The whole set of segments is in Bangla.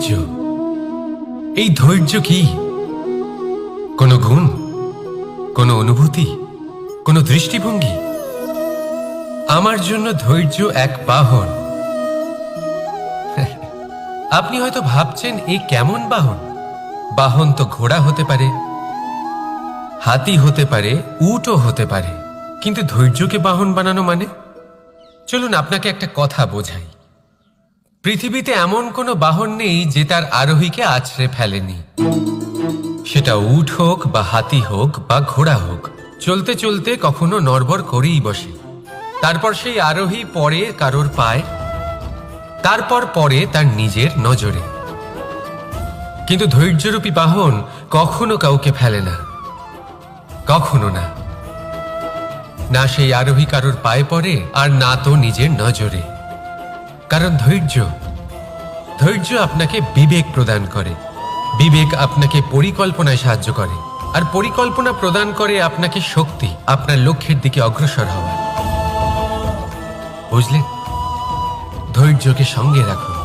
ধৈর্য। এই ধৈর্য কি কোনো গুণ, কোনো অনুভূতি, কোনো দৃষ্টিভঙ্গি? আমার জন্য ধৈর্য এক বাহন। আপনি হয়তো ভাবছেন এ কেমন বাহন? বাহন তো ঘোড়া হতে পারে, হাতি হতে পারে, উটও হতে পারে, কিন্তু ধৈর্যকে বাহন বানানো মানে? চলুন আপনাকে একটা কথা বোঝাই। পৃথিবীতে এমন কোনো বাহন নেই যে তার আরোহীকে আছড়ে ফেলেনি। সেটা উট হোক বা হাতি হোক বা ঘোড়া হোক, চলতে চলতে কখনো নড়বড় করেই বসে। তারপর সেই আরোহী পড়ে কারোর পায়, তারপর পড়ে তার নিজের নজরে। কিন্তু ধৈর্যরূপী বাহন কখনো কাউকে ফেলে না, কখনো না। না সেই আরোহী কারোর পায়ে পড়ে, আর না তো নিজের নজরে। কারণ ধৈর্য আপনাকে বিবেক প্রদান করে, বিবেক আপনাকে পরিকল্পনায় সাহায্য করে, আর পরিকল্পনা প্রদান করে আপনাকে শক্তি, আপনার লক্ষ্যের দিকে অগ্রসর হওয়ার। বুঝলেন? ধৈর্যকে সঙ্গে রাখুন,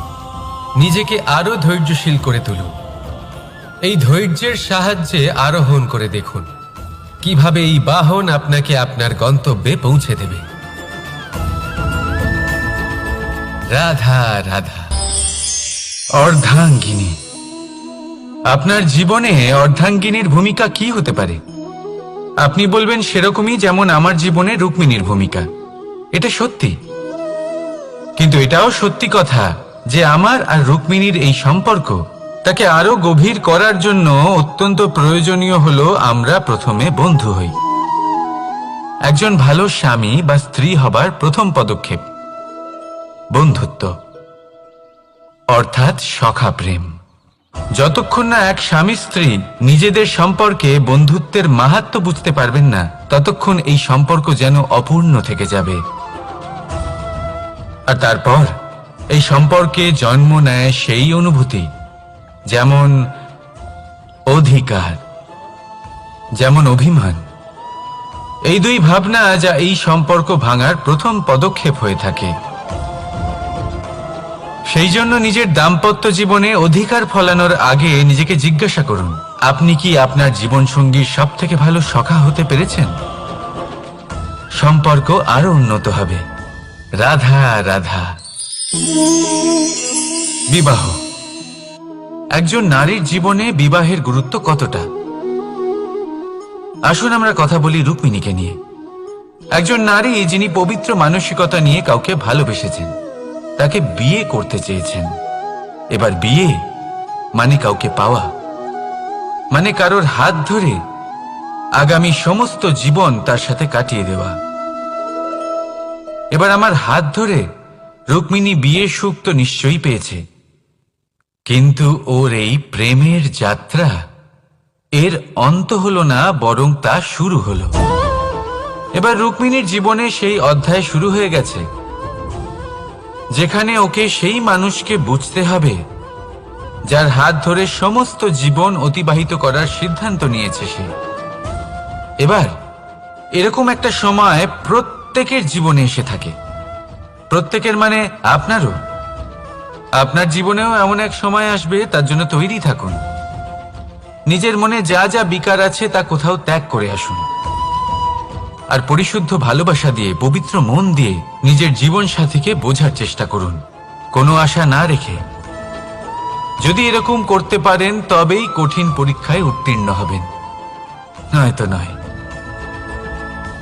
নিজেকে আরো ধৈর্যশীল করে তুলুন। এই ধৈর্যের সাহায্যে আরোহণ করে দেখুন কিভাবে এই বাহন আপনাকে আপনার গন্তব্যে পৌঁছে দেবে। রাধা রাধা। অর্ধাঙ্গিনী। আপনার জীবনে অর্ধাঙ্গিনীর ভূমিকা কি হতে পারে? আপনি বলবেন সেরকমই যেমন আমার জীবনে রুক্মিণীর ভূমিকা। এটা সত্যি, কিন্তু এটাও সত্যি কথা যে আমার আর রুক্মিণীর এই সম্পর্ক, তাকে আরো গভীর করার জন্য অত্যন্ত প্রয়োজনীয় হলো আমরা প্রথমে বন্ধু হই। একজন ভালো স্বামী বা স্ত্রী হবার প্রথম পদক্ষেপ বন্ধুত্ব, অর্থাৎ সখা প্রেম। যতক্ষণ না এক স্বামী স্ত্রী নিজেদের সম্পর্কে বন্ধুত্বের মাহাত্ম্য বুঝতে পারবেন না, ততক্ষণ এই সম্পর্ক যেন অপূর্ণ থেকে যাবে। আর তারপর এই সম্পর্কে জন্ম নেয় সেই অনুভূতি, যেমন অধিকার, যেমন অভিমান। এই দুই ভাবনা যা এই সম্পর্ক ভাঙার প্রথম পদক্ষেপ হয়ে থাকে। সেই জন্য নিজের দাম্পত্য জীবনে অধিকার ফলানোর আগে নিজেকে জিজ্ঞাসা করুন, আপনি কি আপনার জীবনসঙ্গীর সব থেকে ভালো সখা হতে পেরেছেন? সম্পর্ক আরো উন্নত হবে। রাধা রাধা। বিবাহ। একজন নারীর জীবনে বিবাহের গুরুত্ব কতটা? আসুন আমরা কথা বলি রুক্মিণীকে নিয়ে। একজন নারী যিনি পবিত্র মানসিকতা নিয়ে কাউকে ভালোবেসেছেন, তাকে বিয়ে করতে চেয়েছেন। এবার বিয়ে মানে কাউকে পাওয়া, মানে কারোর হাত ধরে আগামী সমস্ত জীবন তার সাথে কাটিয়ে দেওয়া। এবার আমার হাত ধরে রুক্মিণী বিয়ের সুখ তো নিশ্চয়ই পেয়েছে, কিন্তু ওর এই প্রেমের যাত্রা, এর অন্ত হলো না, বরং তা শুরু হলো। এবার রুক্মিণীর জীবনে সেই অধ্যায় শুরু হয়ে গেছে যেখানে ওকে সেই মানুষকে বুঝতে হবে যার হাত ধরে সমস্ত জীবন অতিবাহিত করার সিদ্ধান্ত নিয়েছে সে। এবার এরকম একটা সময় প্রত্যেকের জীবনে এসে থাকে। প্রত্যেকের মানে আপনারও। আপনার জীবনেও এমন এক সময় আসবে, তার জন্য তৈরি থাকুন। নিজের মনে যা যা বিকার আছে তা কোথাও ত্যাগ করে আসুন, আর পরিশুদ্ধ ভালোবাসা দিয়ে, পবিত্র মন দিয়ে নিজের জীবন সাথীকে বোঝার চেষ্টা করুন, কোনো আশা না রেখে। যদি এরকম করতে পারেন তবেই কঠিন পরীক্ষায় উত্তীর্ণ হবেন, নয়তো নয়।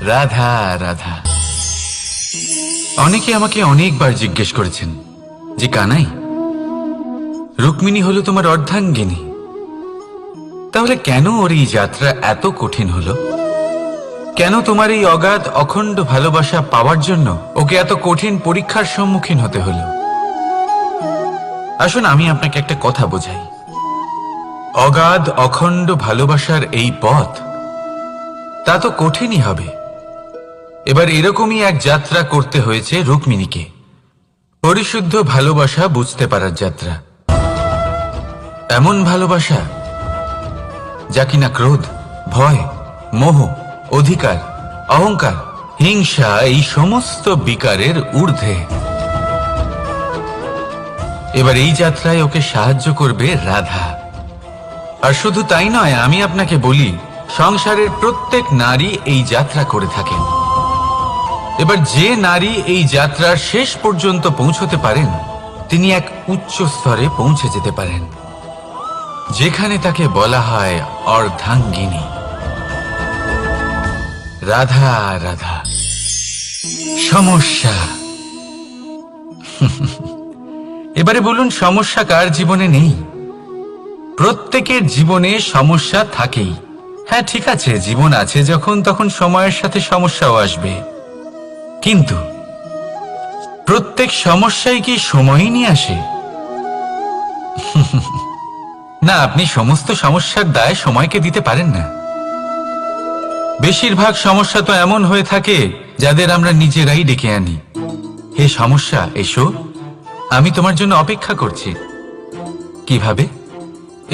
রাধা রাধা। অনেকে আমাকে অনেকবার জিজ্ঞেস করেছেন যে কানাই, রুক্মিণী হলো তোমার অর্ধাঙ্গিনী, তাহলে কেন ওর এই যাত্রা এত কঠিন হলো? কেন তোমার এই অগাধ অখণ্ড ভালোবাসা পাওয়ার জন্য ওকে এত কঠিন পরীক্ষার সম্মুখীন হতে হলো? আসুন আমি আপনাকে একটা কথা বোঝাই। অগাধ অখণ্ড ভালোবাসার এই পথ, তা তো কঠিনই হবে। এবার এরকমই এক যাত্রা করতে হয়েছে রুক্মিণীকে, পরিশুদ্ধ ভালোবাসা বুঝতে পারার যাত্রা। এমন ভালোবাসা যা কিনা ক্রোধ, ভয়, মোহ, অধিকার, অহংকার, হিংসা এই সমস্ত বিকারের ঊর্ধ্বে। এবার এই যাত্রায় ওকে সাহায্য করবে রাধা। আর শুধু তাই নয়, আমি আপনাকে বলি, সংসারের প্রত্যেক নারী এই যাত্রা করে থাকেন। এবার যে নারী এই যাত্রার শেষ পর্যন্ত পৌঁছতে পারেন, তিনি এক উচ্চ স্তরে পৌঁছে যেতে পারেন, যেখানে তাকে বলা হয় অর্ধাঙ্গিনী। রাধা রাধা। সমস্যা। এবারে বলুন, সমস্যা কার জীবনে নেই? প্রত্যেকের জীবনে সমস্যা থাকেই। হ্যাঁ, ঠিক আছে, জীবন আছে যখন, তখন সময়ের সাথে সমস্যাও আসবে। কিন্তু প্রত্যেক সমস্যাই কি সময়ই নিয়ে আসে? না, আপনি সমস্ত সমস্যার দায় সময়কে দিতে পারেন না। বেশিরভাগ সমস্যা তো এমন হয়ে থাকে যাদের আমরা নিজেরাই ডেকে আনি। হে সমস্যা, এসো, আমি তোমার জন্য অপেক্ষা করছি। কিভাবে?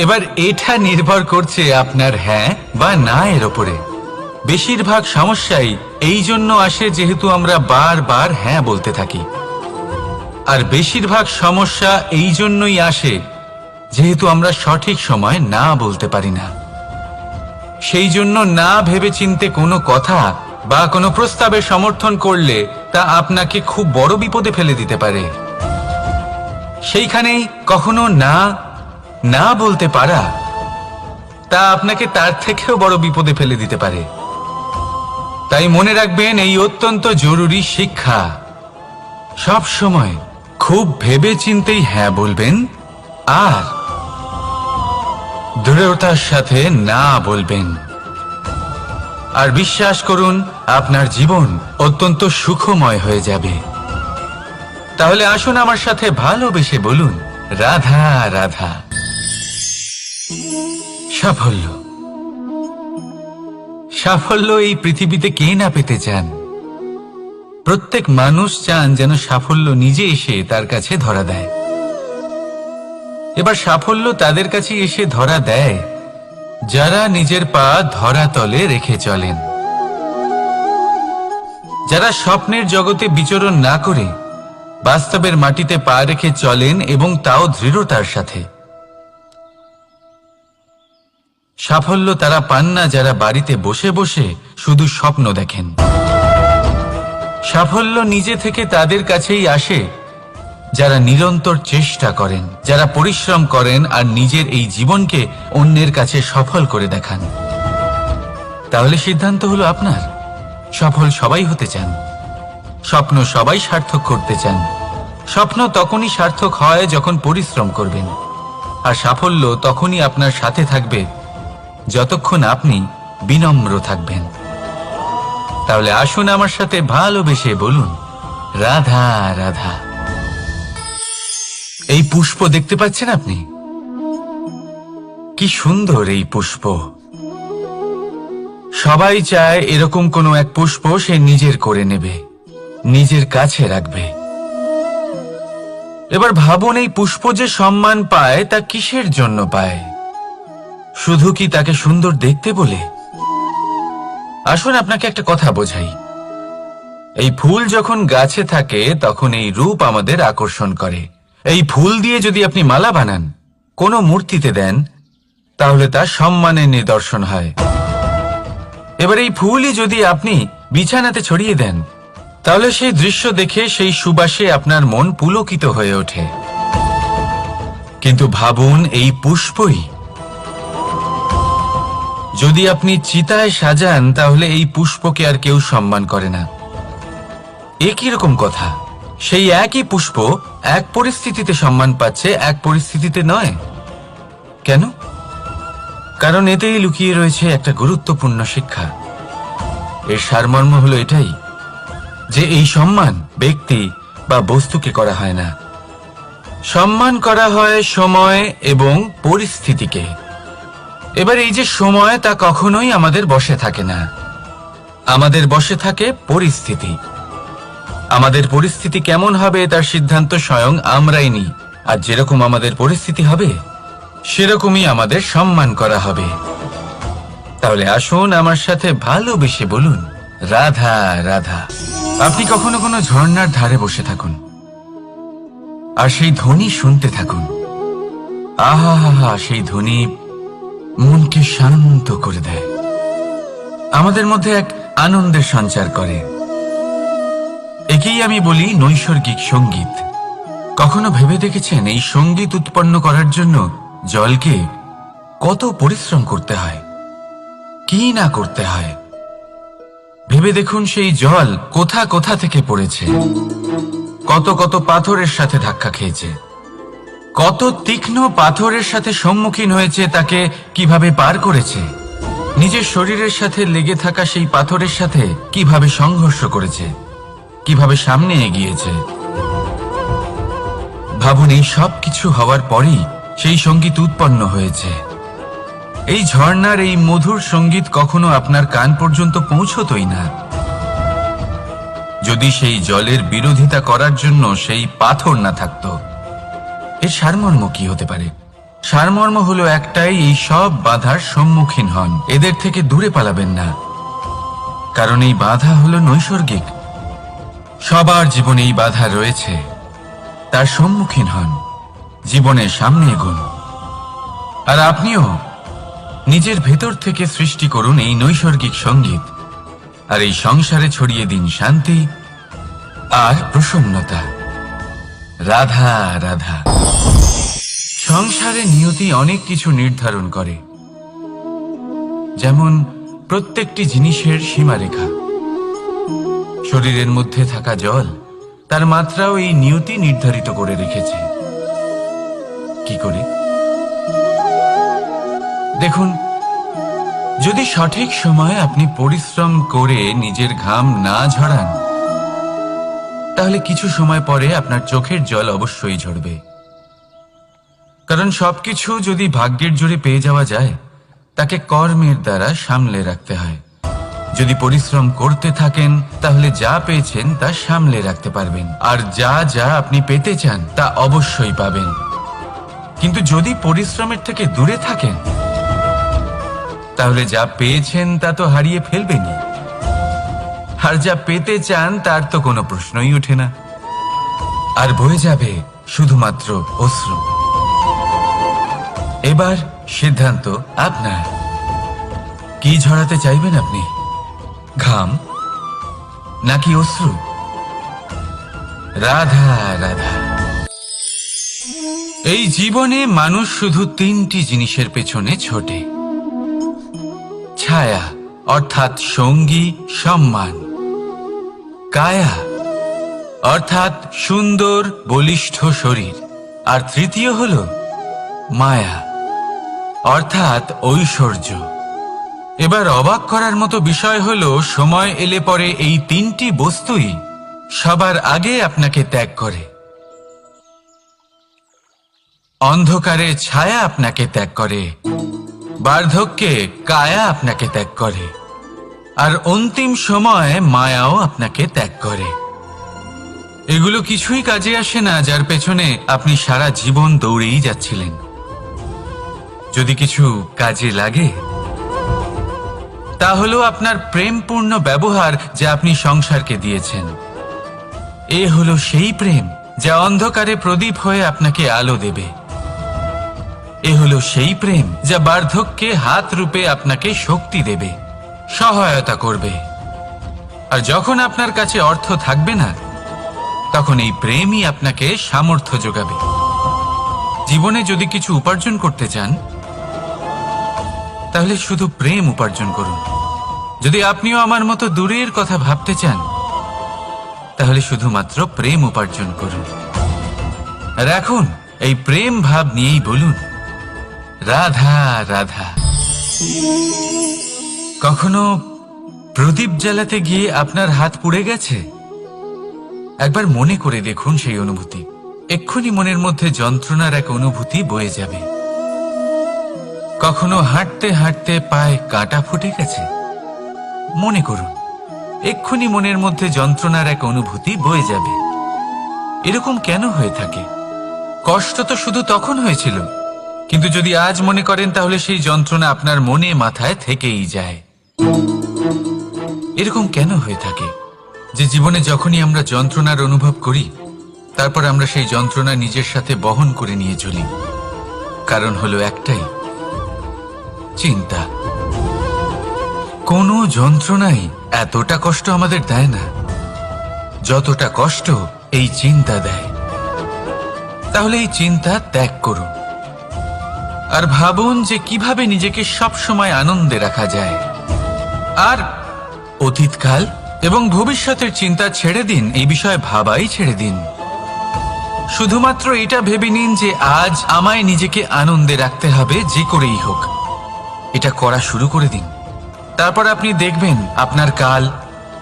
এবার এটা নির্ভর করছে আপনার হ্যাঁ বা না এর ওপরে। বেশিরভাগ সমস্যাই এই জন্য আসে যেহেতু আমরা বারবার হ্যাঁ বলতে থাকি, আর বেশিরভাগ সমস্যা এই জন্যই আসে যেহেতু আমরা সঠিক সময় না বলতে পারি না। সেই জন্য না ভেবে চিন্তে কোনো কথা বা কোনো প্রস্তাবে সমর্থন করলে তা আপনাকে খুব বড় বিপদে ফেলে দিতে পারে। সেইখানেই কখনো না না বলতে পারা তা আপনাকে তার থেকেও বড় বিপদে ফেলে দিতে পারে। তাই মনে রাখবেন, এই অত্যন্ত জরুরি শিক্ষা। সব সময় খুব ভেবে চিন্তেই হ্যাঁ বলবেন আর দৃঢ়তার সাথে না বলবেন। আর বিশ্বাস করুন, আপনার জীবন অত্যন্ত সুখময় হয়ে যাবে। তাহলে আসুন আমার সাথে ভালোবেসে বলুন, রাধা রাধা। সাফল্য। সাফল্য এই পৃথিবীতে কে না পেতে চান? প্রত্যেক মানুষ চান যেন সাফল্য নিজে এসে তার কাছে ধরা দেয়। এবার সাফল্য তাদের কাছে এসে ধরা দেয় যারা নিজের পা ধরাতলে রেখে চলেন, যারা স্বপ্নের জগতে বিচরণ না করে বাস্তবের মাটিতে পা রেখে চলেন এবং তাও দৃঢ়তার সাথে। সাফল্য তারা পান না যারা বাড়িতে বসে বসে শুধু স্বপ্ন দেখেন। সাফল্য নিজে থেকে তাদের কাছেই আসে যারা নিরন্তর চেষ্টা করেন, যারা পরিশ্রম করেন আর নিজের এই জীবনকে অন্যের কাছে সফল করে দেখান। তাহলে সিদ্ধান্ত হলো আপনার। সফল সবাই হতে চান, স্বপ্ন সবাই সার্থক করতে চান। স্বপ্ন তখনই সার্থক হয় যখন পরিশ্রম করবেন, আর সাফল্য তখনই আপনার সাথে থাকবে যতক্ষণ আপনি বিনম্র থাকবেন। তাহলে আসুন আমার সাথে ভালোবেসে বলুন, রাধা রাধা। এই পুষ্প দেখতে পাচ্ছেন আপনি? কি সুন্দর এই পুষ্প। সবাই চায় এরকম কোনো এক পুষ্প সে নিজের করে নেবে, নিজের কাছে রাখবে। এবার ভাবুন, এই পুষ্প যে সম্মান পায় তা কিসের জন্য পায়? শুধু কি তাকে সুন্দর দেখতে বলে? আসুন আপনাকে একটা কথা বোঝাই। এই ফুল যখন গাছে থাকে তখন এই রূপ আমাদের আকর্ষণ করে। এই ফুল দিয়ে যদি আপনি মালা বানান, কোনো মূর্তিতে দেন, তাহলে তা সম্মানের নিদর্শন হয়। এবার এই ফুলই যদি আপনি বিছানাতে ছড়িয়ে দেন, তাহলে সেই দৃশ্য দেখে সেই সুবাসে আপনার মন পুলকিত হয়ে ওঠে। কিন্তু ভাবুন, এই পুষ্পই যদি আপনি চিতায় সাজান, তাহলে এই পুষ্পকে আর কেউ সম্মান করে না। একই রকম কথা, সেই একই পুষ্প এক পরিস্থিতিতে সম্মান পাচ্ছে, এক পরিস্থিতিতে নয়। কেন? কারণ এতেই লুকিয়ে রয়েছে একটা গুরুত্বপূর্ণ শিক্ষা। এর সারমর্ম হলো এটাই যে এই সম্মান ব্যক্তি বা বস্তুকে করা হয় না, সম্মান করা হয় সময় এবং পরিস্থিতিকে। এবার এই যে সময়, তা কখনোই আমাদের বশে থাকে না। আমাদের বশে থাকে পরিস্থিতি। আমাদের পরিস্থিতি কেমন হবে তার সিদ্ধান্ত স্বয়ং আমরাই নিই, আর যেরকম আমাদের পরিস্থিতি হবে সেরকমই আমাদের সম্মান করা হবে। তাহলে আসুন আমার সাথে ভালোবেসে বলুন, রাধা রাধা। আপনি কখনো কোনো ঝর্ণার ধারে বসে থাকুন, আর সেই ধ্বনি শুনতে থাকুন। আহা হা হা, সেই ধ্বনি মনকে শান্ত করে দেয়, আমাদের মধ্যে এক আনন্দের সঞ্চার করে। একেই আমি বলি নৈসর্গিক সঙ্গীত। কখনো ভেবে দেখেছেন এই সঙ্গীত উৎপন্ন করার জন্য জলকে কত পরিশ্রম করতে হয়, কি না করতে হয়? ভেবে দেখুন, সেই জল কোথা কোথা থেকে পড়েছে, কত কত পাথরের সাথে ধাক্কা খেয়েছে, কত তীক্ষ্ণ পাথরের সাথে সম্মুখীন হয়েছে, তাকে কিভাবে পার করেছে, নিজের শরীরের সাথে লেগে থাকা সেই পাথরের সাথে কিভাবে সংঘর্ষ করেছে, কিভাবে সামনে এগিয়েছে। ভাবুন, এই সব কিছু হওয়ার পরেই সেই সঙ্গীত উৎপন্ন হয়েছে। এই ঝর্ণার এই মধুর সঙ্গীত কখনো আপনার কান পর্যন্ত পৌঁছতই না যদি সেই জলের বিরোধিতা করার জন্য সেই পাথর না থাকত। এর সারমর্ম কি হতে পারে? সারমর্ম হলো একটাই, এই সব বাধার সম্মুখীন হন, এদের থেকে দূরে পালাবেন না, কারণ এই বাধা হলো নৈসর্গিক। সবার জীবনে এই বাধা রয়েছে, তার সম্মুখীন হন, জীবনের সামনে এগোন। আর আপনিও নিজের ভেতর থেকে সৃষ্টি করুন এই নৈসর্গিক সঙ্গীত, আর এই সংসারে ছড়িয়ে দিন শান্তি আর প্রসন্নতা। রাধা রাধা। সংসারে নিয়তি অনেক কিছু নির্ধারণ করে, যেমন প্রত্যেকটি জিনিসের সীমারেখা। শরীরের মধ্যে থাকা জল, তার মাত্রাও এই নিয়তি নির্ধারিত করে রেখেছে। কি করে? দেখুন, যদি সঠিক সময়ে আপনি পরিশ্রম করে নিজের ঘাম না ঝরান, তাহলে কিছু সময় পরে আপনার চোখের জল অবশ্যই ঝরবে। কারণ সবকিছু যদি ভাগ্যের জোরে পেয়ে যাওয়া যায়, তাকে কর্মের দ্বারা সামলে রাখতে হয়। যদি পরিশ্রম করতে থাকেন, তাহলে যা পেয়েছেন তা সামলে রাখতে পারবেন, আর যা যা আপনি পেতে চান তা অবশ্যই পাবেন। কিন্তু যদি পরিশ্রমের থেকে দূরে থাকেন, তাহলে যা পেয়েছেন তা তো হারিয়ে ফেলবেনই, আর যা পেতে চান তার তো কোনো প্রশ্নই ওঠে না, আর বয়ে যাবে শুধুমাত্র অশ্রু। এবার সিদ্ধান্ত আপনার। কি ঝরাতে চাইবেন আপনি? ঘাম নাকি অশ্রু? রাধা রাধা। এই জীবনে মানুষ শুধু তিনটি জিনিসের পেছনে ছোটে: ছায়া অর্থাৎ সঙ্গী সম্মান, কায়া অর্থাৎ সুন্দর বলিষ্ঠ শরীর, আর তৃতীয় হল মায়া অর্থাৎ ঐশ্বর্য। এবার অবাক করার মতো বিষয় হলো, সময় এলে পরে এই তিনটি বস্তুই সবার আগে আপনাকে ত্যাগ করে। অন্ধকারে ছায়া আপনাকে ত্যাগ করে, বার্ধক্যে কায়া আপনাকে ত্যাগ করে, আর অন্তিম সময়ে মায়াও আপনাকে ত্যাগ করে। এগুলো কিছুই কাজে আসে না যার পেছনে আপনি সারা জীবন দৌড়েই যাচ্ছিলেন। যদি কিছু কাজে লাগে, তা হলো আপনার প্রেমপূর্ণ ব্যবহার যা আপনি সংসারকে দিয়েছেন। এ হলো সেই প্রেম যা অন্ধকারে প্রদীপ হয়ে আপনাকে আলো দেবে। এ হলো সেই প্রেম যা বার্ধক্যে হাত রূপে আপনাকে শক্তি দেবে, সহায়তা করবে। আর যখন আপনার কাছে অর্থ থাকবে না, তখন এই প্রেমই আপনাকে সামর্থ্য যোগাবে। জীবনে যদি কিছু উপার্জন করতে চান, তাহলে শুধু প্রেম উপার্জন করুন। যদি আপনিও আমার মতো দূরের কথা ভাবতে চান, তাহলে শুধুমাত্র প্রেম উপার্জন করুন। আর এখন এই প্রেম ভাব নিয়েই বলুন, রাধা রাধা। কখনো প্রদীপ জ্বালাতে গিয়ে আপনার হাত পুড়ে গেছে? একবার মনে করে দেখুন সেই অনুভূতি। এক্ষুনি মনের মধ্যে যন্ত্রণার এক অনুভূতি বয়ে যাবে। কখনো হাঁটতে হাঁটতে পায়ে কাঁটা ফুটে গেছে? মনে করুন, এক্ষুনি মনের মধ্যে যন্ত্রণার এক অনুভূতি বয়ে যাবে। এরকম কেন হয়ে থাকে? কষ্ট তো শুধু তখন হয়েছিল, কিন্তু যদি আজ মনে করেন, তাহলে সেই যন্ত্রণা আপনার মনে মাথায় থেকেই যায়। এরকম কেন হয়ে থাকে যে জীবনে যখনই আমরা যন্ত্রণার অনুভব করি, তারপর আমরা সেই যন্ত্রণা নিজের সাথে বহন করে নিয়ে চলি। কারণ হলো একটাই, চিন্তা। কোনো যন্ত্রণাই এতটা কষ্ট আমাদের দেয় না যতটা কষ্ট এই চিন্তা দেয়। তাহলে এই চিন্তা ত্যাগ করুন আর ভাবুন যে কিভাবে নিজেকে সব সময় আনন্দে রাখা যায়। আর অতীতকাল এবং ভবিষ্যতের চিন্তা ছেড়ে দিন, এই বিষয়ে ভাবাই ছেড়ে দিন। শুধুমাত্র এটা ভেবে নিন যে আজ আমায় নিজেকে আনন্দে রাখতে হবে, যে করেই হোক। এটা করা শুরু করে দিন। তারপর আপনি দেখবেন আপনার কাল,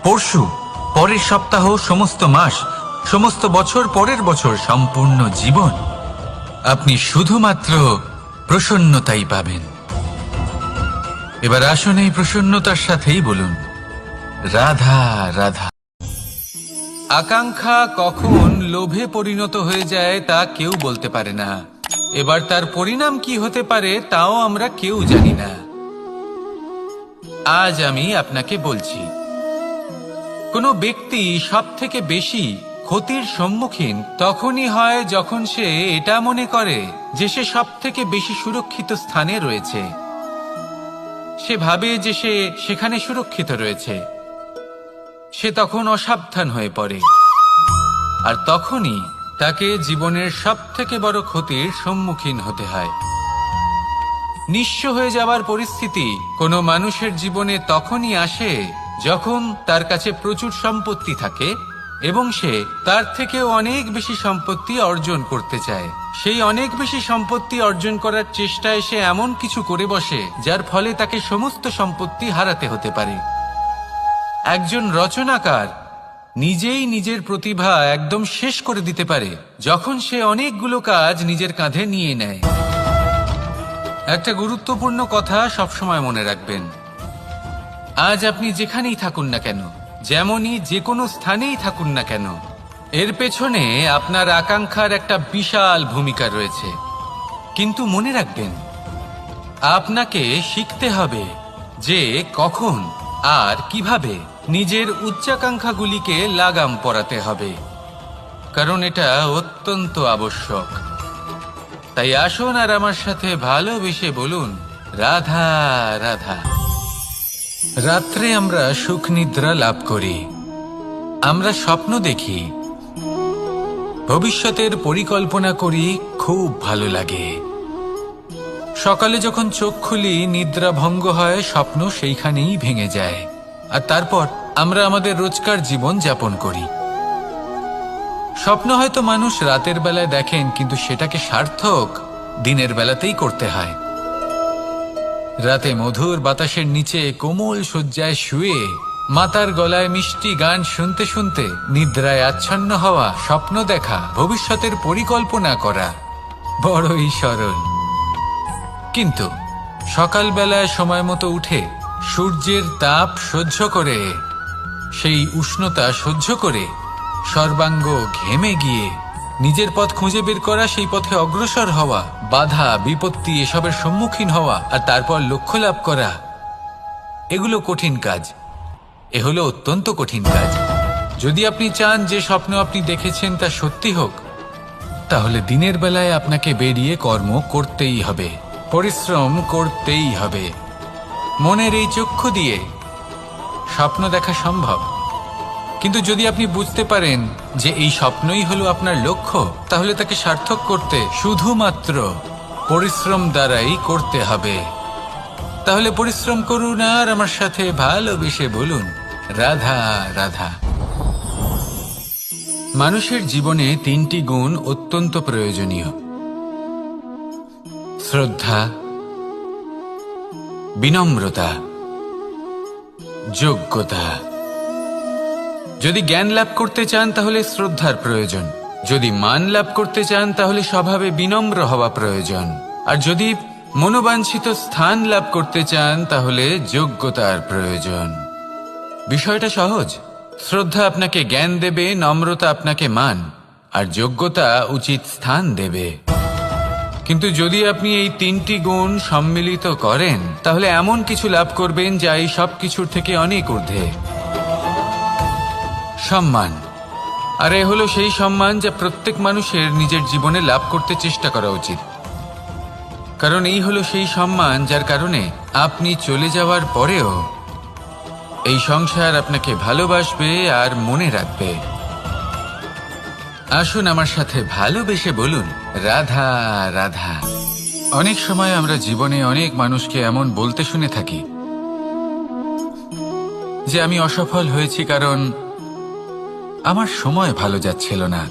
পরশু, পরের সপ্তাহ, সমস্ত মাস, সমস্ত বছর, পরের বছর, সম্পূর্ণ জীবন আপনি শুধুমাত্র প্রসন্নতাই পাবেন। এবার আসুন এই প্রসন্নতার সাথেই বলুন, রাধা রাধা। আকাঙ্ক্ষা কখন লোভে পরিণত হয়ে যায় তা কেউ বলতে পারে না। এবার তার পরিণাম কি হতে পারে তাও আমরা কেউ জানি না। আজ আমি আপনাকে বলছি, কোনো ব্যক্তি সবথেকে বেশি ক্ষতির সম্মুখীন তখনই হয় যখন সে এটা মনে করে যে সে সবথেকে বেশি সুরক্ষিত স্থানে রয়েছে। সে ভাবে যে সে সেখানে সুরক্ষিত রয়েছে। সে তখন অসাবধান হয়ে পড়ে, আর তখনই তাকে জীবনের সবথেকে বড় ক্ষতির সম্মুখীন হতে হয়। নিঃস্ব হয়ে যাওয়ার পরিস্থিতি কোনো মানুষের জীবনে তখনই আসে যখন তার কাছে প্রচুর সম্পত্তি থাকে এবং সে তার থেকেও অনেক বেশি সম্পত্তি অর্জন করতে চায়। সেই অনেক বেশি সম্পত্তি অর্জন করার চেষ্টায় সে এমন কিছু করে বসে যার ফলে তাকে সমস্ত সম্পত্তি হারাতে হতে পারে। একজন রচনাকার নিজেই নিজের প্রতিভা একদম শেষ করে দিতে পারে যখন সে অনেকগুলো কাজ নিজের কাঁধে নিয়ে নেয়। একটা গুরুত্বপূর্ণ কথা সবসময় মনে রাখবেন, আজ আপনি যেখানেই থাকুন না কেন, যেমনই যে কোনো স্থানেই থাকুন না কেন, এর পেছনে আপনার আকাঙ্ক্ষার একটা বিশাল ভূমিকা রয়েছে। কিন্তু মনে রাখবেন, আপনাকে শিখতে হবে যে কখন আর কিভাবে নিজের উচ্চাকাঙ্ক্ষাগুলিকে লাগাম পরাতে হবে, কারণ এটা অত্যন্ত আবশ্যক। তাই আসুন আর আমার সাথে ভালোবেসে বলুন, রাধা রাধা। রাত্রে আমরা সুখ নিদ্রা লাভ করি, আমরা স্বপ্ন দেখি, ভবিষ্যতের পরিকল্পনা করি, খুব ভালো লাগে। সকালে যখন চোখ খুলি, নিদ্রা ভঙ্গ হয়, স্বপ্ন সেইখানেই ভেঙে যায়, আর তারপর আমরা আমাদের রোজকার জীবন যাপন করি। স্বপ্ন হয়তো মানুষ রাতের বেলায় দেখেন, কিন্তু সেটাকে সার্থক দিনের বেলাতেই করতে হয়। রাতে মধুর বাতাসের নিচে কোমল শয্যায় শুয়ে মাতার গলায় মিষ্টি গান শুনতে শুনতে নিদ্রায় আচ্ছন্ন হওয়া, স্বপ্ন দেখা, ভবিষ্যতের পরিকল্পনা করা বড়ই সরল। কিন্তু সকালবেলায় সময় মতো উঠে সূর্যের তাপ সহ্য করে, সেই উষ্ণতা সহ্য করে সর্বাঙ্গ ঘেমে গিয়ে নিজের পথ খুঁজে বের করা, সেই পথে অগ্রসর হওয়া, বাধা বিপত্তি এসবের সম্মুখীন হওয়া, আর তারপর লক্ষ্য লাভ করা, এগুলো কঠিন কাজ। এ হলো অত্যন্ত কঠিন কাজ। যদি আপনি চান যে স্বপ্ন আপনি দেখেছেন তা সত্যি হোক, তাহলে দিনের বেলায় আপনাকে বেরিয়ে কর্ম করতেই হবে, পরিশ্রম করতেই হবে। মনের এই চক্ষু দিয়ে স্বপ্ন দেখা সম্ভব, কিন্তু যদি আপনি বুঝতে পারেন যে এই স্বপ্নই হলো আপনার লক্ষ্য, তাহলে তাকে সার্থক করতে শুধুমাত্র পরিশ্রম দ্বারাই করতে হবে। তাহলে পরিশ্রম করুন আর আমার সাথে ভালোবেসে বলুন, রাধা রাধা। মানুষের জীবনে তিনটি গুণ অত্যন্ত প্রয়োজনীয়: শ্রদ্ধা, বিনম্রতা, যোগ্যতা। যদি জ্ঞান লাভ করতে চান তাহলে শ্রদ্ধার প্রয়োজন, যদি মান লাভ করতে চান তাহলে স্বভাবে বিনম্র হওয়া প্রয়োজন, আর যদি মনোবাঞ্ছিত স্থান লাভ করতে চান তাহলে যোগ্যতার প্রয়োজন। বিষয়টা সহজ। শ্রদ্ধা আপনাকে জ্ঞান দেবে, নম্রতা আপনাকে মান, আর যোগ্যতা উচিত স্থান দেবে। কিন্তু যদি আপনি এই তিনটি গুণ সম্মিলিত করেন তাহলে এমন কিছু লাভ করবেন যা এই সব কিছুর থেকে অনেক ঊর্ধ্বে। সম্মান, আর এ হলো সেই সম্মান যা প্রত্যেক মানুষের নিজের জীবনে লাভ করতে চেষ্টা করা উচিত। কারণ এই হলো সেই সম্মান যার কারণে আপনি চলে যাওয়ার পরেও এই সংসার আপনাকে ভালোবাসবে আর মনে রাখবে। আসুন আমার সাথে ভালোবেসে বলুন, রাধা রাধা। অনেক সময় আমরা জীবনে অনেক মানুষকে এমন বলতে শুনে থাকি যে আমি অসফল হয়েছি কারণ আমার সময় ভালো যাচ্ছিল না।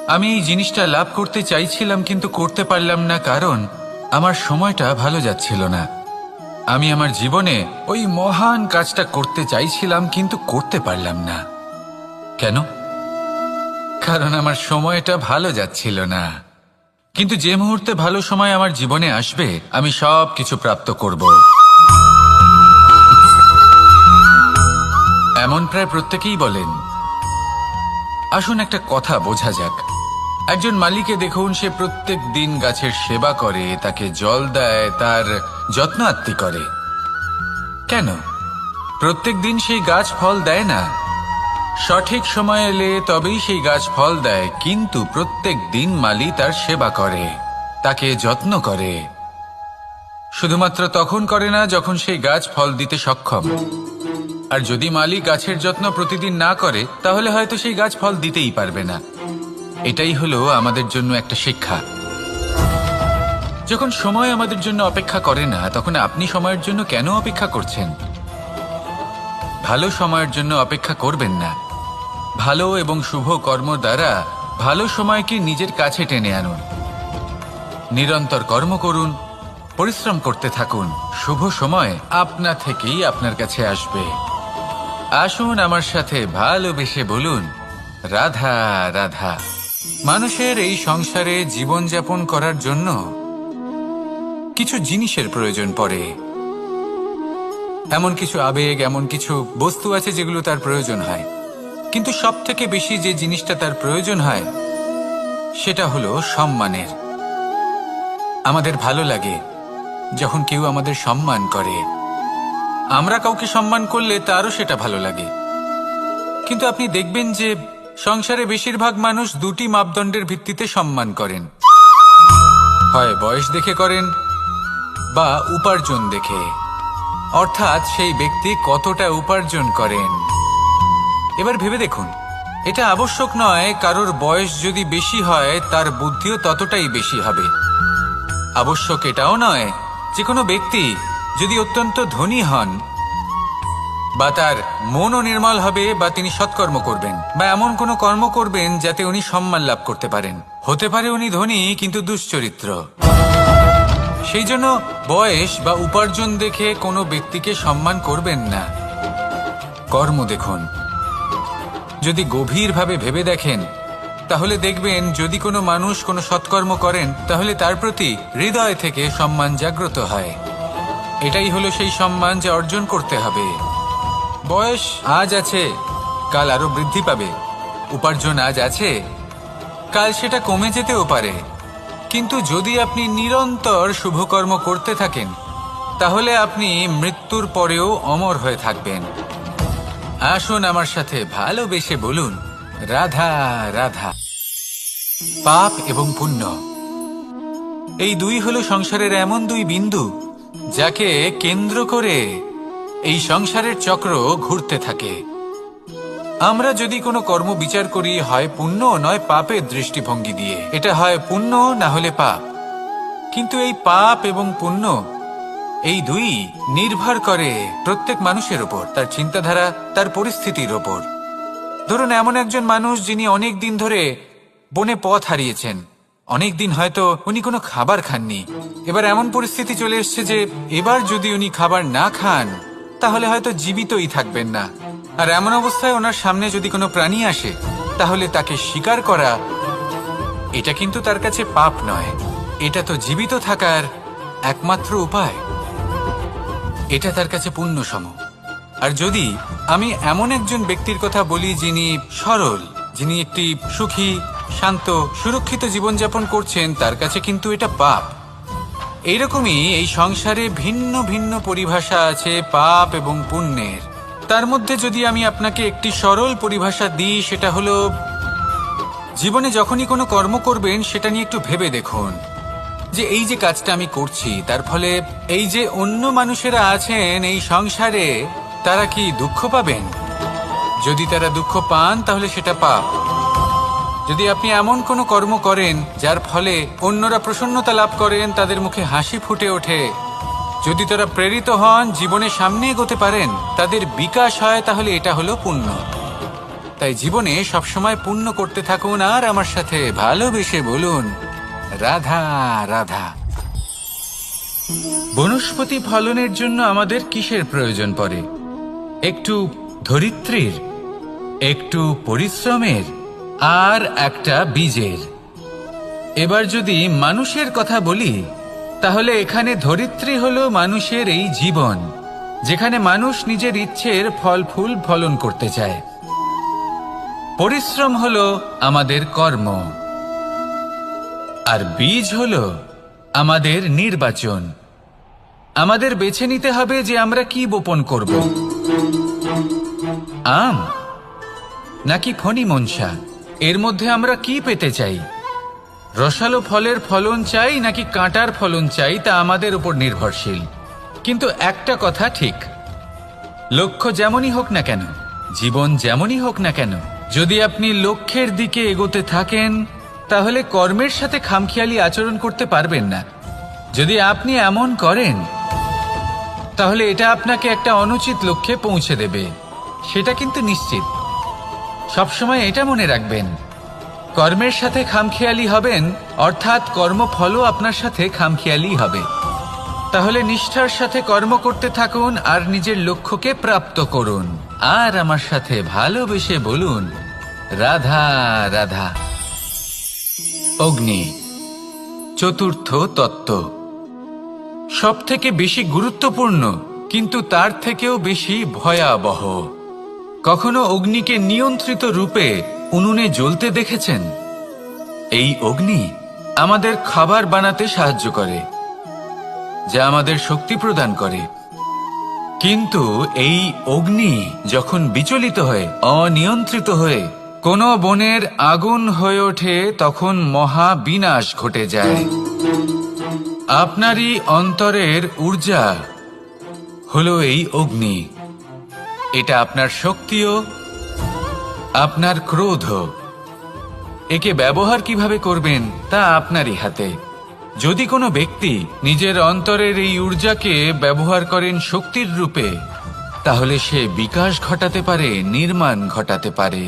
আমি এই জিনিসটা লাভ করতে চাইছিলাম কিন্তু করতে পারলাম না কারণ আমার সময়টা ভালো যাচ্ছিল না। আমি আমার জীবনে ওই মহান কাজটা করতে চাইছিলাম কিন্তু করতে পারলাম না। কেন? কারণ আমার সময়টা ভালো যাচ্ছিল না। কিন্তু যে মুহূর্তে ভালো সময় আমার জীবনে আসবে আমি সব কিছু প্রাপ্ত করব। এমন প্রায় প্রত্যেকেই বলেন। আসুন একটা কথা বোঝা যাক। একজন মালিকে দেখুন, সে প্রত্যেক দিন গাছের সেবা করে, তাকে জল দেয়, তার যত্ন আত্তি করে। কেন? প্রত্যেক দিন সেই গাছ ফল দেয় না। সঠিক সময় এলে তবেই সেই গাছ ফল দেয়, কিন্তু প্রত্যেক দিন মালি তার সেবা করে, তাকে যত্ন করে। শুধুমাত্র তখন করে না যখন সেই গাছ ফল দিতে সক্ষম। আর যদি মালি গাছের যত্ন প্রতিদিন না করে তাহলে হয়তো সেই গাছ ফল দিতেই পারবে না। এটাই হলো আমাদের জন্য একটা শিক্ষা। যখন সময় আমাদের জন্য অপেক্ষা করে না তখন আপনি সময়ের জন্য কেন অপেক্ষা করছেন? ভালো সময়ের জন্য অপেক্ষা করবেন না। ভালো এবং শুভ কর্ম দ্বারা ভালো সময়কে নিজের কাছে টেনে আনুন। নিরন্তর কর্ম করুন, পরিশ্রম করতে থাকুন। শুভ সময় আপনা থেকেই আপনার কাছে আসবে। আসুন আমার সাথে ভালোবেসে বলুন, রাধা রাধা। মানুষের এই সংসারে জীবনযাপন করার জন্য কিছু জিনিসের প্রয়োজন পড়ে। এমন কিছু আবেগ, এমন কিছু বস্তু আছে যেগুলো তার প্রয়োজন হয়। কিন্তু সব থেকে বেশি যে জিনিসটা তার প্রয়োজন হয় সেটা হলো সম্মানের। আমাদের ভালো লাগে যখন কেউ আমাদের সম্মান করে। আমরা কাউকে সম্মান করলে তারও সেটা ভালো লাগে। কিন্তু আপনি দেখবেন যে সংসারে বেশিরভাগ মানুষ দুটি মাপদণ্ডের ভিত্তিতে সম্মান করেন। হয় বয়স দেখে করেন বা উপার্জন দেখে, অর্থাৎ সেই ব্যক্তি কতটা উপার্জন করেন। এবার ভেবে দেখুন, এটা আবশ্যক নয় কারোর বয়স যদি বেশি হয় তার বুদ্ধিও ততটাই বেশি হবে। আবশ্যক এটাও নয় যে কোনো ব্যক্তি যদি অত্যন্ত ধনী হন বা তার মনও নির্মল হবে বা তিনি সৎকর্ম করবেন বা এমন কোনো কর্ম করবেন যাতে উনি সম্মান লাভ করতে পারেন। হতে পারে উনি ধনী কিন্তু দুশ্চরিত্র। সেই জন্য বয়স বা উপার্জন দেখে কোনো ব্যক্তিকে সম্মান করবেন না। কর্ম দেখুন। যদি গভীরভাবে ভেবে দেখেন তাহলে দেখবেন যদি কোনো মানুষ কোনো সৎকর্ম করেন তাহলে তার প্রতি হৃদয় থেকে সম্মান জাগ্রত হয়। এটাই হলো সেই সম্মান যা অর্জন করতে হবে। বয়স আজ আছে, কাল আরো বৃদ্ধি পাবে। উপার্জন আজ আছে, কাল সেটা কমে যেতেও পারে। কিন্তু যদি আপনি নিরন্তর শুভকর্ম করতে থাকেন তাহলে আপনি মৃত্যুর পরেও অমর হয়ে থাকবেন। আসুন আমার সাথে ভালোবেসে বলুন, রাধা রাধা। পাপ এবং পুণ্য, এই দুই হলো সংসারের এমন দুই বিন্দু যাকে কেন্দ্র করে এই সংসারের চক্র ঘুরতে থাকে। আমরা যদি কোনো কর্ম বিচার করি হয় পুণ্য নয় পাপের দৃষ্টিভঙ্গি দিয়ে, এটা হয় পুণ্য না হলে পাপ। কিন্তু এই পাপ এবং পুণ্য এই দুই নির্ভর করে প্রত্যেক মানুষের ওপর, তার চিন্তাধারা, তার পরিস্থিতির ওপর। ধরুন এমন একজন মানুষ যিনি অনেক দিন ধরে বনে পথ হারিয়েছেন, অনেক দিন হয়তো উনি কোনো খাবার খাননি। এবার এমন পরিস্থিতি চলে এসছে যে এবার যদি উনি খাবার না খান তাহলে হয়তো জীবিতই থাকবেন না। আর এমন অবস্থায় ওনার সামনে যদি কোনো প্রাণী আসে তাহলে তাকে শিকার করা এটা কিন্তু তার কাছে পাপ নয়, এটা তো জীবিত থাকার একমাত্র উপায়। এটা তার কাছে পুণ্য সম। আর যদি আমি এমন একজন ব্যক্তির কথা বলি যিনি সরল, যিনি একটি সুখী, শান্ত, সুরক্ষিত জীবনযাপন করছেন, তার কাছে কিন্তু এটা পাপ। এইরকমই এই সংসারে ভিন্ন ভিন্ন পরিভাষা আছে পাপ এবং পুণ্যের। তার মধ্যে যদি আমি আপনাকে একটি সরল পরিভাষা দিই, সেটা হলো, জীবনে যখনই কোনো কর্ম করবেন সেটা নিয়ে একটু ভেবে দেখুন যে এই যে কাজটা আমি করছি তার ফলে এই যে অন্য মানুষেরা আছেন এই সংসারে, তারা কি দুঃখ পাবেন? যদি তারা দুঃখ পান তাহলে সেটা পাপ। যদি আপনি এমন কোনো কর্ম করেন যার ফলে অন্যরা প্রসন্নতা লাভ করেন, তাদের মুখে হাসি ফুটে ওঠে, যদি তারা প্রেরিত হন, জীবনে সামনে এগোতে পারেন, তাদের বিকাশ হয়, তাহলে এটা হলো পুণ্য। তাই জীবনে সবসময় পুণ্য করতে থাকুন আর আমার সাথে ভালোবেসে বলুন, রাধা রাধা। বনস্পতি ফলনের জন্য আমাদের কিসের প্রয়োজন পড়ে? একটু ধরিত্রীর, একটু পরিশ্রমের, আর একটা বীজের। এবার যদি মানুষের কথা বলি, তাহলে এখানে ধরিত্রী হলো মানুষের এই জীবন, যেখানে মানুষ নিজের ইচ্ছের ফল ফুল ফলন করতে চায়। পরিশ্রম হলো আমাদের কর্ম, আর বীজ হলো আমাদের নির্বাচন। আমাদের বেছে নিতে হবে যে আমরা কি বপন করব, আম নাকি ফণি মনসা। এর মধ্যে আমরা কি পেতে চাই? রসালো ফলের ফলন চাই নাকি কাঁটার ফলন চাই, তা আমাদের উপর নির্ভরশীল। কিন্তু একটা কথা ঠিক, লক্ষ্য যেমনই হোক না কেন, জীবন যেমনই হোক না কেন, যদি আপনি লক্ষ্যের দিকে এগোতে থাকেন তাহলে কর্মের সাথে খামখেয়ালি আচরণ করতে পারবেন না। যদি আপনি এমন করেন তাহলে এটা আপনাকে একটা অনুচিত লক্ষ্যে পৌঁছে দেবে, সেটা কিন্তু নিশ্চিত। সবসময় এটা মনে রাখবেন, কর্মের সাথে খামখেয়ালি হবেন, অর্থাৎ কর্মফলও আপনার সাথে খামখেয়ালি হবে। তাহলে নিষ্ঠার সাথে কর্ম করতে থাকুন আর নিজের লক্ষ্যকে প্রাপ্ত করুন। আর আমার সাথে ভালোবেসে বলুন, রাধা রাধা। অগ্নি চতুর্থ তত্ত্ব, সব থেকে বেশি গুরুত্বপূর্ণ, কিন্তু তার থেকেও বেশি ভয়াবহ। কখনো অগ্নিকে নিয়ন্ত্রিত রূপে উনুনে জ্বলতে দেখেছেন? এই অগ্নি আমাদের খাবার বানাতে সাহায্য করে, যা আমাদের শক্তি প্রদান করে। কিন্তু এই অগ্নি যখন বিচলিত হয়ে, অনিয়ন্ত্রিত হয়ে কোনো বনের আগুন হয়ে ওঠে, তখন মহা বিনাশ ঘটে যায়। আপনারই অন্তরের ঊর্জা হলো এই অগ্নি। এটা আপনার শক্তিও, আপনার ক্রোধ। একে ব্যবহার কিভাবে করবেন তা আপনারই হাতে। যদি কোনো ব্যক্তি নিজের অন্তরের এই ঊর্জাকে ব্যবহার করেন শক্তির রূপে, তাহলে সে বিকাশ ঘটাতে পারে, নির্মাণ ঘটাতে পারে।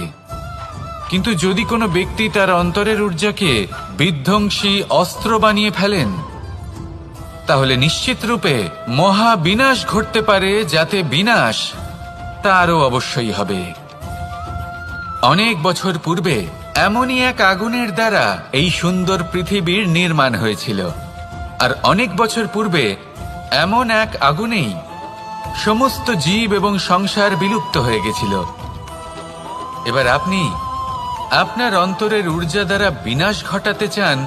কিন্তু যদি কোনো ব্যক্তি তার অন্তরের ঊর্জাকে বিধ্বংসী অস্ত্র বানিয়ে ফেলেন, তাহলে নিশ্চিত রূপে মহা বিনাশ ঘটতে পারে, যাতে বিনাশ তারও অবশ্যই হবে। অনেক বছর পূর্বে এমনই এক আগুনের দ্বারা এই সুন্দর পৃথিবীর নির্মাণ হয়েছিল, আর অনেক বছর পূর্বে এমন এক আগুনেই সমস্ত জীব এবং সংসার বিলুপ্ত হয়ে গেছিল। এবার আপনি আপনার অন্তরের ঊর্জা দ্বারা বিনাশ ঘটাতে চান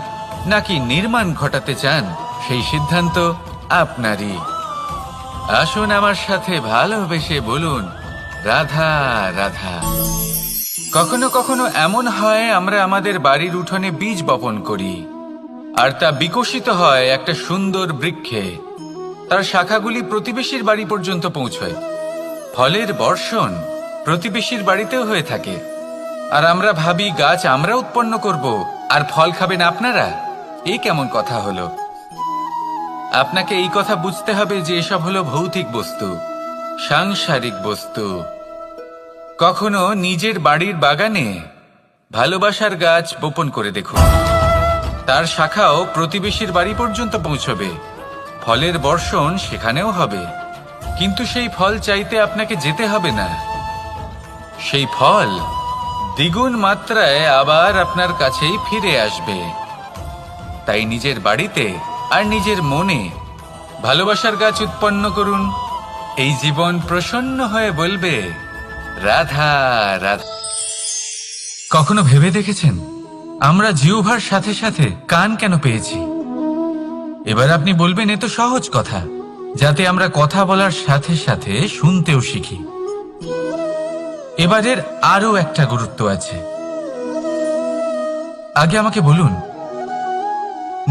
নাকি নির্মাণ ঘটাতে চান, সেই সিদ্ধান্ত আপনারই। আসুন আমার সাথে ভালোবেসে বলুন, রাধা রাধা। কখনো কখনো এমন হয়, আমরা আমাদের বাড়ির উঠোনে বীজ বপন করি, আর তা বিকশিত হয় একটা সুন্দর বৃক্ষে। তার শাখাগুলি প্রতিবেশীর বাড়ি পর্যন্ত পৌঁছয়। ফলের বর্ষণ প্রতিবেশীর বাড়িতেও হয়ে থাকে, আর আমরা ভাবি গাছ আমরা উৎপন্ন করব আর ফল খাবেন আপনারা। এই কেমন কথা হলো? আপনাকে এই কথা বুঝতে হবে যে এসব হলো ভৌতিক বস্তু, সাংসারিক বস্তু। কখনো নিজের বাড়ির বাগানে ভালোবাসার গাছ বপন করে দেখুন, তার শাখাও প্রতিবেশীর বাড়ি পর্যন্ত পৌঁছবে, ফলের বর্ষণ সেখানেও হবে। কিন্তু সেই ফল চাইতে আপনাকে যেতে হবে না, সেই ফল দ্বিগুণ মাত্রায় আবার আপনার কাছেই ফিরে আসবে। তাই নিজের বাড়িতে আর নিজের মনে ভালোবাসার গাছ উৎপন্ন করুন। এই জীবন প্রসন্ন হয়ে বলবে, রাধা রাধা। কখনো ভেবে দেখেছেন আমরা জিহ্বার সাথে সাথে কান কেন পেয়েছি? এবার আপনি বলবেন, এ তো সহজ কথা, যাতে আমরা কথা বলার সাথে সাথে শুনতেও শিখি। এবারের আরো একটা গুরুত্ব আছে। আগে আমাকে বলুন,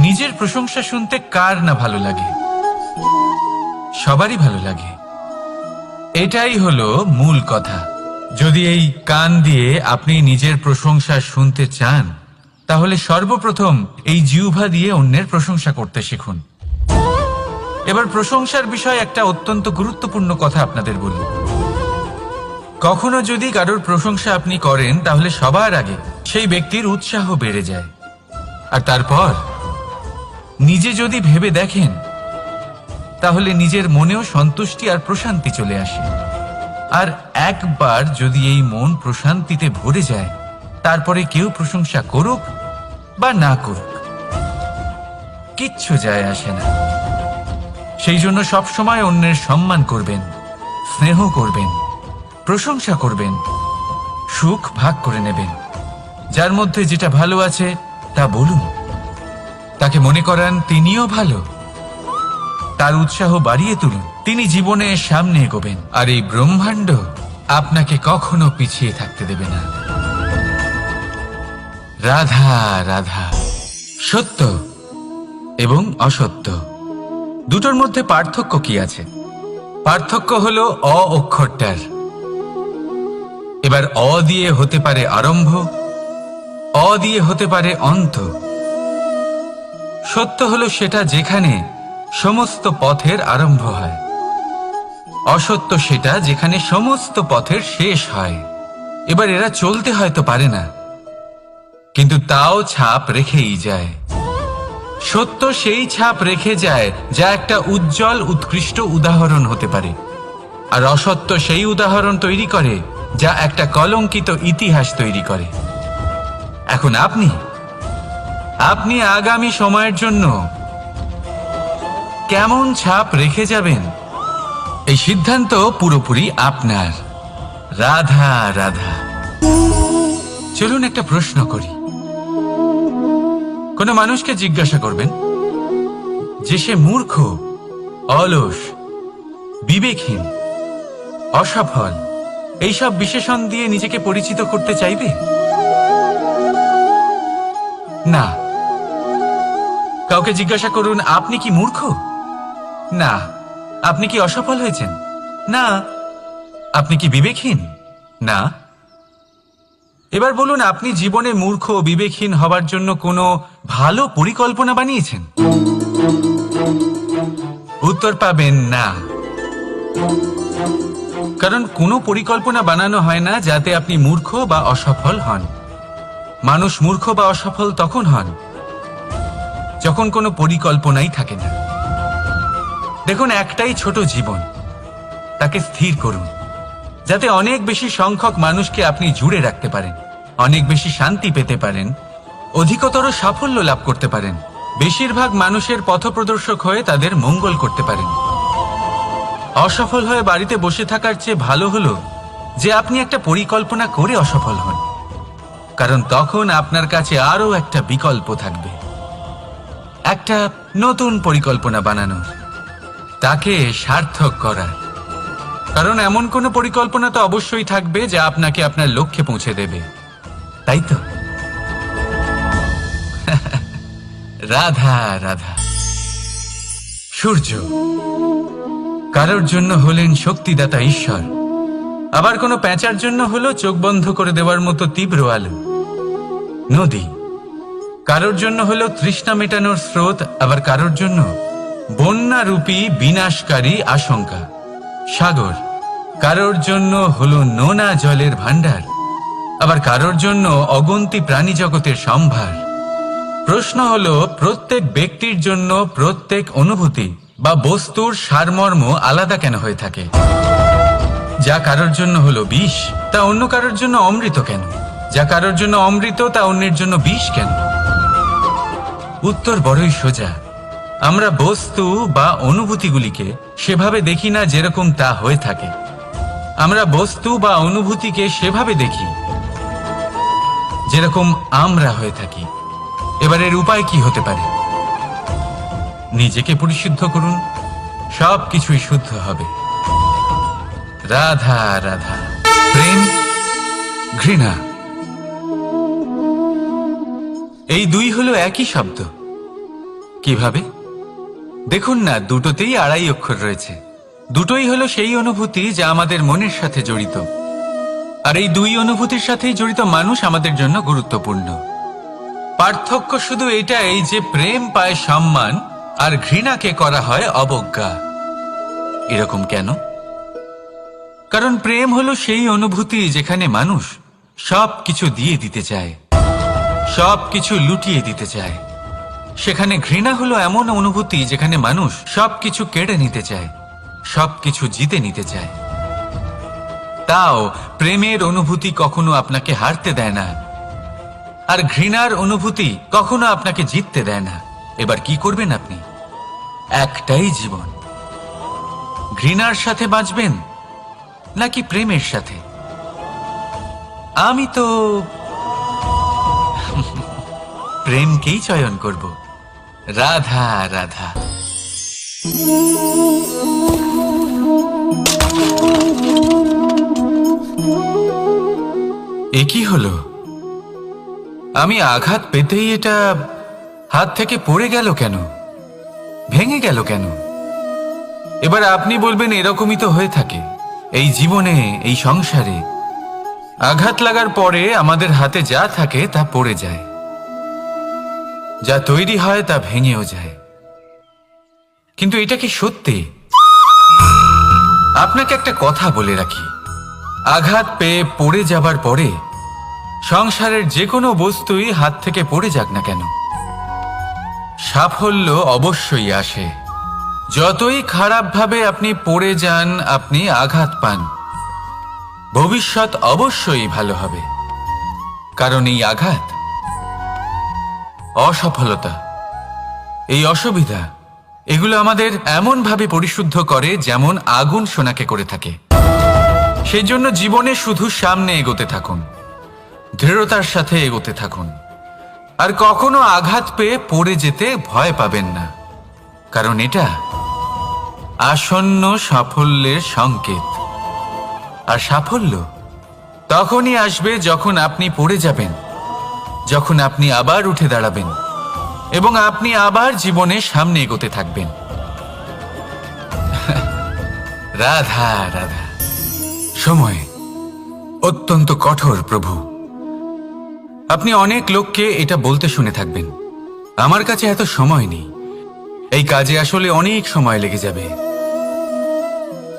নিজের প্রশংসা শুনতে কার না ভালো লাগে? সবারই ভালো লাগে। এটাই হলো মূল কথা। যদি এই কান দিয়ে আপনি নিজের প্রশংসা শুনতে চান, তাহলে সর্বপ্রথম এই জিহ্বা দিয়ে অন্যের প্রশংসা করতে শিখুন। এবার প্রশংসার বিষয়ে একটা অত্যন্ত গুরুত্বপূর্ণ কথা আপনাদের বলি। কখনো যদি কারোর প্রশংসা আপনি করেন, তাহলে সবার আগে সেই ব্যক্তির উৎসাহ বেড়ে যায়। আর তারপর নিজে যদি ভেবে দেখেন, তাহলে নিজের মনেও সন্তুষ্টি আর প্রশান্তি চলে আসে। আর একবার যদি এই মন প্রশান্তিতে ভরে যায়, তারপরে কেউ প্রশংসা করুক বা না করুক, কিচ্ছু যায় আসে না। সেই জন্য সবসময় অন্যের সম্মান করবেন, স্নেহ করবেন, প্রশংসা করবেন, সুখ ভাগ করে নেবেন। যার মধ্যে যেটা ভালো আছে তা বলুন, তাকে মনে করান তিনিও ভালো, তার উৎসাহ বাড়িয়ে তুলুন। তিনি জীবনে সামনে এগোবেন, আর এই ব্রহ্মাণ্ড আপনাকে কখনো পিছিয়ে থাকতে দেবে না। রাধা রাধা। সত্য এবং অসত্য দুটোর মধ্যে পার্থক্য কি আছে? পার্থক্য হলো অ অক্ষরটার। এবার অ দিয়ে হতে পারে আরম্ভ, অ দিয়ে হতে পারে অন্ত। সত্য হলো সেটা যেখানে সমস্ত পথের আরম্ভ হয়, অসত্য সেটা যেখানে সমস্ত পথের শেষ হয়। এবার এরা চলতে হয়তো পারে না, কিন্তু তাও ছাপ রেখেই যায়। সত্য সেই ছাপ রেখে যায় যা একটা উজ্জ্বল উৎকৃষ্ট উদাহরণ হতে পারে, আর অসত্য সেই উদাহরণ তৈরি করে যা একটা কলঙ্কিত ইতিহাস তৈরি করে। এখন আপনি আগামী সময়ের জন্য কেমন ছাপ রেখে যাবেন, এই সিদ্ধান্ত পুরোপুরি আপনার। রাধা রাধা। চলুন একটা প্রশ্ন করি। কোন মানুষকে জিজ্ঞাসা করবেন যে সে মূর্খ, অলস, বিবেকহীন, অসফল, এইসব বিশেষণ দিয়ে নিজেকে পরিচিত করতে চাইবে? না। কাউকে জিজ্ঞাসা করুন, আপনি কি মূর্খ? না। আপনি কি অসফল হয়েছেন? না। আপনি কি বিবেকহীন? না। এবার বলুন, আপনি জীবনে মূর্খ ও বিবেকহীন হবার জন্য কোনো ভালো পরিকল্পনা বানিয়েছেন? উত্তর পাবেন না। কারণ কোনো পরিকল্পনা বানানো হয় না যাতে আপনি মূর্খ বা অসফল হন। মানুষ মূর্খ বা অসফল তখন হন যখন কোনো পরিকল্পনাই থাকে না। দেখুন, একটাই ছোট জীবন, তাকে স্থির করুন যাতে অনেক বেশি সংখ্যক মানুষকে আপনি জুড়ে রাখতে পারেন, অনেক বেশি শান্তি পেতে পারেন, অধিকতর সাফল্য লাভ করতে পারেন, বেশিরভাগ মানুষের পথপ্রদর্শক হয়ে তাদের মঙ্গল করতে পারেন। অসফল হয়ে বাড়িতে বসে থাকার চেয়ে ভালো হলো যে আপনি একটা পরিকল্পনা করে অসফল হন, কারণ তখন আপনার কাছে আরো একটা বিকল্প থাকবে, একটা নতুন পরিকল্পনা বানানোর, তাকে সার্থক করার। কারণ এমন কোনো পরিকল্পনা তো অবশ্যই থাকবে যা আপনাকে আপনার লক্ষ্যে পৌঁছে দেবে, তাই তো? রাধা রাধা। সূর্য কারোর জন্য হলেন শক্তিদাতা ঈশ্বর, আবার কোনো প্যাঁচার জন্য হলো চোখ বন্ধ করে দেওয়ার মতো তীব্র আলো। নদী কারোর জন্য হলো তৃষ্ণা মেটানোর স্রোত, আবার কারোর জন্য বন্যারূপী বিনাশকারী আশঙ্কা। সাগর কারোর জন্য হলো নোনা জলের ভান্ডার, আবার কারোর জন্য অগন্তি প্রাণী জগতের সম্ভার। প্রশ্ন হলো, প্রত্যেক ব্যক্তির জন্য প্রত্যেক অনুভূতি বা বস্তুর সারমর্ম আলাদা কেন হয়ে থাকে? যা কারোর জন্য হলো বিষ, তা অন্য কারোর জন্য অমৃত কেন? যা কারোর জন্য অমৃত, তা অন্যের জন্য বিষ কেন? উত্তর বড়ই সোজা। আমরা বস্তু বা অনুভূতিগুলিকে সেভাবে দেখি না যেরকম তা হয়ে থাকে। আমরা বস্তু বা অনুভূতিকে সেভাবে দেখি যেরকম আমরা হয়ে থাকি। এবার এর উপায় কি হতে পারে? নিজেকে পরিশুদ্ধ করুন, সব কিছুই শুদ্ধ হবে। রাধা রাধা। প্রেম ঘৃণা। এই দুই হলো একই শব্দ। কিভাবে? দেখুন না, দুটোতেই আড়াই অক্ষর রয়েছে। দুটোই হলো সেই অনুভূতি যা আমাদের মনের সাথে জড়িত। আর এই দুই অনুভূতির সাথেই জড়িত মানুষ আমাদের জন্য গুরুত্বপূর্ণ। পার্থক্য শুধু এটাই যে প্রেম পায় সম্মান আর ঘৃণাকে করা হয় অবজ্ঞা। এরকম কেন? কারণ প্রেম হলো সেই অনুভূতি যেখানে মানুষ সবকিছু দিয়ে দিতে চায়, সবকিছু লুটিয়ে দিতে চায়। সেখানে ঘৃণা হলো এমন অনুভূতি যেখানে মানুষ সবকিছু কেড়ে নিতে চায়, সবকিছু জিতে নিতে চায়। তাও প্রেমের অনুভূতি কখনো আপনাকে হারতে দেয় না, আর ঘৃণার অনুভূতি কখনো আপনাকে জিততে দেয় না। এবার কি করবেন আপনি? একটাই জীবন। ঘৃণার সাথে বাঁচবেন নাকি প্রেমের সাথে? আমি তো প্রেমকেই চয়ন করব। রাধা রাধা। এ কি হলো? আমি আঘাত পেতেই এটা হাত থেকে পড়ে গেল কেন? ভেঙে গেল কেন? এবার আপনি বলবেন এরকমই তো হয়ে থাকে এই জীবনে, এই সংসারে। আঘাত লাগার পরে আমাদের হাতে যা থাকে তা পড়ে যায়, যা তৈরি হয় তা ভেঙেও যায়। কিন্তু এটা কি সত্যি? আপনাকে একটা কথা বলে রাখি, আঘাত পেয়ে পড়ে যাবার পরে সংসারের যে কোনো বস্তুই হাত থেকে পড়ে যাক না কেন, সাফল্য অবশ্যই আসে। যতই খারাপভাবে আপনি পড়ে যান, আপনি আঘাত পান, ভবিষ্যৎ অবশ্যই ভালো হবে। কারণ এই আঘাত, অসফলতা, এই অসুবিধা, এগুলো আমাদের এমনভাবে পরিশুদ্ধ করে যেমন আগুন সোনাকে করে থাকে। সেই জন্য জীবনে শুধু সামনে এগোতে থাকুন, দৃঢ়তার সাথে এগোতে থাকুন, আর কখনো আঘাত পেয়ে পড়ে যেতে ভয় পাবেন না। কারণ এটা আসন্ন সাফল্যের সংকেত। আর সাফল্য তখনই আসবে যখন আপনি পড়ে যাবেন, যখন আপনি আবার উঠে দাঁড়াবেন এবং আপনি আবার জীবনে সামনে এগোতে থাকবেন। রাধা রাধা। সময় অত্যন্ত কঠোর প্রভু। আপনি অনেক লোককে এটা বলতে শুনে থাকবেন, আমার কাছে এত সময় নেই, এই কাজে আসলে অনেক সময় লেগে যাবে,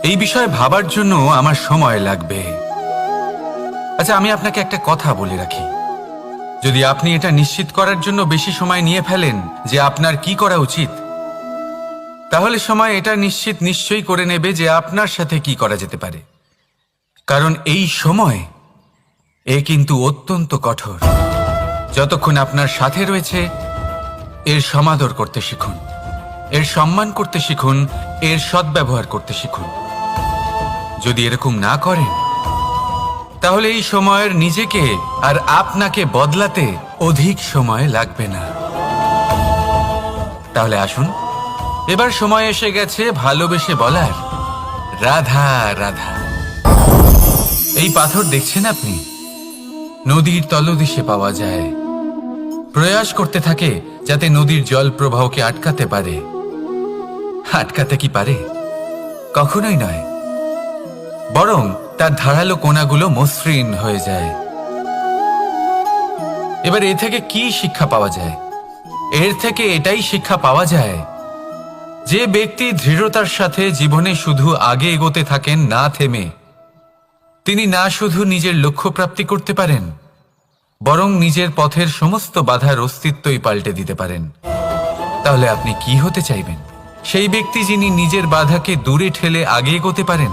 এই বিষয়ে ভাবার জন্য আমার সময় লাগবে। আচ্ছা, আমি আপনাকে একটা কথা বলে রাখি, যদি আপনি এটা নিশ্চিত করার জন্য বেশি সময় নিয়ে ফেলেন যে আপনার কি করা উচিত, তাহলে সময় এটা নিশ্চয়ই করে নেবে যে আপনার সাথে কি করা যেতে পারে। কারণ এই সময় এ কিন্তু অত্যন্ত কঠোর। যতক্ষণ আপনার সাথে রয়েছে এর সমাদর করতে শিখুন, এর সম্মান করতে শিখুন, এর সদ্ব্যবহার করতে শিখুন। যদি এরকম না করেন, তাহলে এই সময়ের নিজেকে আর আপনাকে বদলাতে অধিক সময় লাগবে না। তাহলে আসুন, এবার সময় এসে গেছে ভালোবেসে বলার রাধা রাধা। এই পাথর দেখছেন আপনি, নদীর তলদেশে পাওয়া যায়। প্রয়াস করতে থাকে যাতে নদীর জল প্রবাহকে আটকাতে পারে। আটকাতে কি পারে? কখনোই নয়, বরং তার ধারালো কোণাগুলো মসৃণ হয়ে যায়। এবার এ থেকে কি শিক্ষা পাওয়া যায়? এর থেকে এটাই শিক্ষা পাওয়া যায় যে ব্যক্তি দৃঢ়তার সাথে জীবনে শুধু আগে এগোতে থাকেন না থেমে, তিনি না শুধু নিজের লক্ষ্য প্রাপ্তি করতে পারেন, বরং নিজের পথের সমস্ত বাধার অস্তিত্বই পাল্টে দিতে পারেন। তাহলে আপনি কি হতে চাইবেন? সেই ব্যক্তি যিনি নিজের বাধাকে দূরে ঠেলে আগে এগোতে পারেন,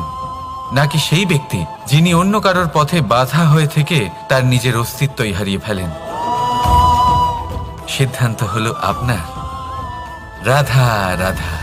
নাকি সেই ব্যক্তি যিনি অন্য কারোর পথে বাধা হয়ে থেকে তার নিজের অস্তিত্বই হারিয়ে ফেলেন? সিদ্ধান্ত হলো আপনার। রাধা রাধা।